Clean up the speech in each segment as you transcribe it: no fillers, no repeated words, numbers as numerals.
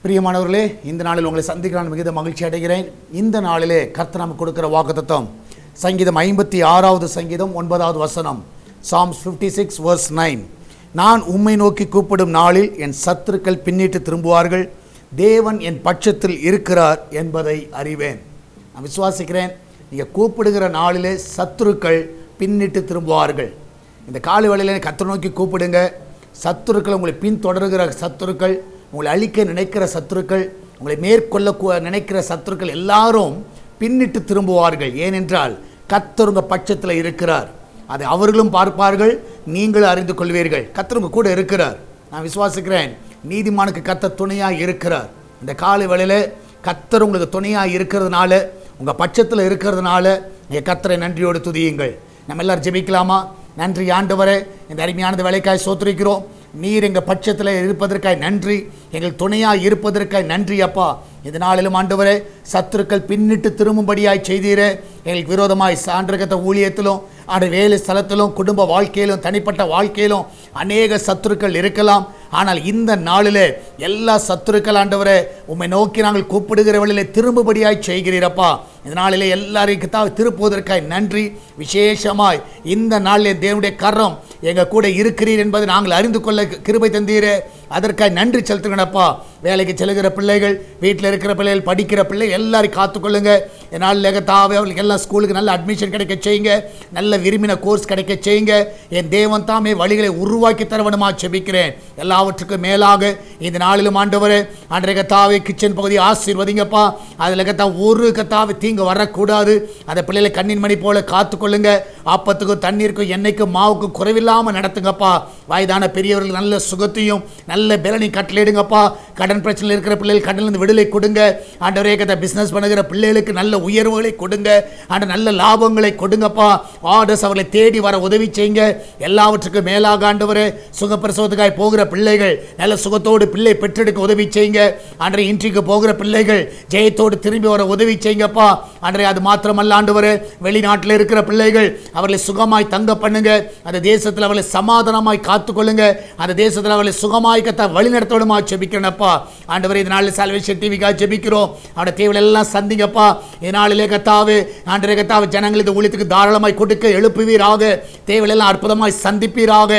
பிரியமானவர்களே, இந்த நாளில் உங்களை சந்திக்க நான் மிகுந்த மகிழ்ச்சி அடைகிறேன். இந்த நாளிலே கர்த்தர் நமக்கு கொடுக்கிற வாக்குத்தத்தம் சங்கீதம் 56வது சங்கீதம் 9வது வசனம், Psalms 56 verse 9. நான் உம்மை நோக்கி கூப்பிடும் நாளில் என் சத்துருக்கள் பின்னிட்டு திரும்புவார்கள், தேவன் என் பட்சத்தில் இருக்கிறார் என்பதை அறிவேன். நான் விசுவாசிக்கிறேன், நீங்கள் கூப்பிடுகிற நாளிலே சத்துருக்கள் பின்னிட்டு திரும்புவார்கள். இந்த காலை வேளையிலே கர்த்தரை நோக்கி கூப்பிடுங்க. சத்துருக்கள், உங்களை பின்தொடர்கிற சத்துருக்கள், உங்களை அழிக்க நினைக்கிற சத்துருக்கள், உங்களை மேற்கொள்ள நினைக்கிற சத்துருக்கள் எல்லாரும் பின்னிட்டு திரும்புவார்கள். ஏனென்றால் கர்த்தர் உங்கள் பட்சத்தில் இருக்கிறார். அதை அவர்களும் பார்ப்பார்கள், நீங்களும் அறிந்து கொள்வீர்கள். கர்த்தர் உங்கள் கூட இருக்கிறார். நான் விசுவாசிக்கிறேன், நீதிமானுக்கு கர்த்தர் துணையாக இருக்கிறார். இந்த காலை வேளையில் கர்த்தர் உங்களுக்கு துணையாக இருக்கிறதுனால, உங்கள் பட்சத்தில் இருக்கிறதுனால நீங்கள் கர்த்தரை நன்றியோடு துதியுங்கள். நம்ம எல்லாரும் ஜெபிக்கலாமா? நன்றி ஆண்டவரே, இந்த அருமையானது வேலைக்காய் சோத்திரிக்கிறோம். நீர் எங்கள் பட்சத்தில் இருப்பதற்காய் நன்றி, எங்கள் துணையாக இருப்பதற்காய் நன்றி அப்பா. இந்த நாளிலும் ஆண்டவரே, சத்துருக்கள் பின்னிட்டு திரும்பும்படியாய் செய்தீரே. எங்களுக்கு விரோதமாய் சான்றகத்த ஊழியத்திலும், வேலை ஸ்தலத்திலும், குடும்ப வாழ்க்கையிலும், தனிப்பட்ட வாழ்க்கையிலும் அநேக சத்துருக்கள் இருக்கலாம். ஆனால் இந்த நாளிலே எல்லா சத்துருக்கள் ஆண்டவரே உம்மை நோக்கி நாங்கள் கூப்பிடுகிற வழியிலே திரும்பும்படியாய் செய்கிறீரப்பா. இந்த நாளிலே எல்லாரையும் திருப்புவதற்காய் நன்றி. விசேஷமாய் இந்த நாளிலே தேவனுடைய கரம் எங்கள் கூட இருக்கிறீர் என்பதை நாங்கள் அறிந்து கொள்ள கிருபை தந்தீரே. அதற்காக நன்றி செலுத்துங்கப்பா. வேலைக்கு செல்கிற பிள்ளைகள், வீட்டில் இருக்கிற பிள்ளைகள், படிக்கிற பிள்ளைகள் எல்லாரையும் காத்துக்கொள்ளுங்க. என்னால் தாவே அவர்களுக்கு எல்லாம் ஸ்கூலுக்கு நல்ல அட்மிஷன் கிடைக்க செய்யுங்க, நல்ல விரும்பின கோர்ஸ் கிடைக்க செய்யுங்க. என் தேவன் தாமே வழிகளை உருவாக்கி தரவணுமா செபிக்கிறேன். எல்லாவற்றுக்கும் மேலாக இந்த நாளிலும் ஆண்டவரே, அன்றைய கத்தாவே கிச்சன் பகுதி ஆசீர்வதிங்கப்பா. அதில் கத்தா ஒரு கத்தாவை தீங்கு வரக்கூடாது. அந்த பிள்ளைகளை கண்ணின் மணி போல காத்துக்கொள்ளுங்க. ஆப்பத்துக்கும் தண்ணீருக்கும் எண்ணெய்க்கும் மாவுக்கும் குறைவில்லாமல் நடத்துங்கப்பா. வயதான பெரியவர்கள் நல்ல சுகத்தையும் நல்ல பலனை கட்டளையிடுங்கப்பா. கடன் பிரச்சனை இருக்கிற பிள்ளைகள் கடனிலிருந்து விடுதலை கொடுங்க ஆண்டவரே. கதை பிஸ்னஸ் பண்ணுகிற பிள்ளைகளுக்கு நல்ல உயர்வுகளை கொடுங்க ஆண்டு, நல்ல லாபங்களை கொடுங்கப்பா. ஆர்டர்ஸ் அவர்களை தேடி வர உதவி செய்யுங்க. எல்லாவற்றுக்கும் மேலாக ஆண்டவரே, சுகப்பிரசவத்துக்காய் போகிற பிள்ளைகள் நல்ல சுகத்தோடு பிள்ளை பெற்றெடுக்க உதவி செய்யுங்க ஆண்டவரே. இன்றைக்கு போகிற பிள்ளைகள் ஜெயத்தோடு திரும்பி வர உதவி செய்யுங்கப்பா ஆண்டவரே. அது மாத்திரமல்ல ஆண்டவரே, வெளிநாட்டில் இருக்கிற பிள்ளைகள் அவர்களை சுகமாய் தங்க பண்ணுங்க. அந்த தேசத்தில் அவர்களை சமாதானமாய் காத்துக்கொள்ளுங்க. அந்த தேசத்தில் அவர்களை சுகமாய் கத்த வழி நடத்தோடுமா செபிக்கிறேன்ப்பா ஆண்டவரே. இதனால சால்வேஷன் டிவிக்காக ஜெபிக்கிறோம். அவருடைய தேவைகள் எல்லாம் சந்திங்கப்பா. இதனாலே கத்தாவே ஆண்டவரே, கத்தாவே ஜனங்களுக்கு ஊழியத்துக்கு தாராளமாய் கொடுக்க எழுப்புவீராக. தேவைகள் எல்லாம் அற்புதமாய் சந்திப்பீராக.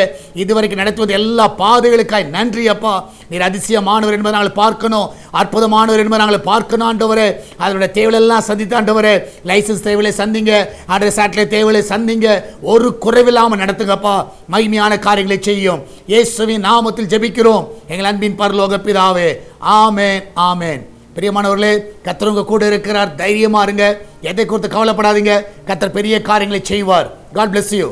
இதுவரைக்கும் நடத்துவது எல்லா பாதைகளுக்காய் நன்றி அப்பா. நீர் அதிசயமானவர் என்பதை நாங்கள் பார்க்கணும், அற்புதமானவர் என்பதை நாங்கள் பார்க்கணும் ஆண்டவரே. அதனுடைய தேவைகள் எல்லாம் சந்தித்து ஆண்டவரே, லைசன்ஸ் தேவைகளை சந்திங்க ஆண்டவரே, சேட்டலைட் தேவைகளை சந்திங்க. ஒரு குறைவில்லாமல் நடத்துங்கப்பா. மகிமையான காரியங்களை செய்யும். இயேசுவின் நாமத்தில் ஜெபிக்கிறோம் எங்கள் அன்பின் பரலோக பிதாவே. ஆமென், ஆமென். பிரியமானவர்களே, கர்த்தர் உங்க கூட இருக்கிறார். தைரியமா இருங்க, எதை குறித்து கவலைப்படாதீங்க. கர்த்தர் பெரிய காரியங்களை செய்வார். God bless you.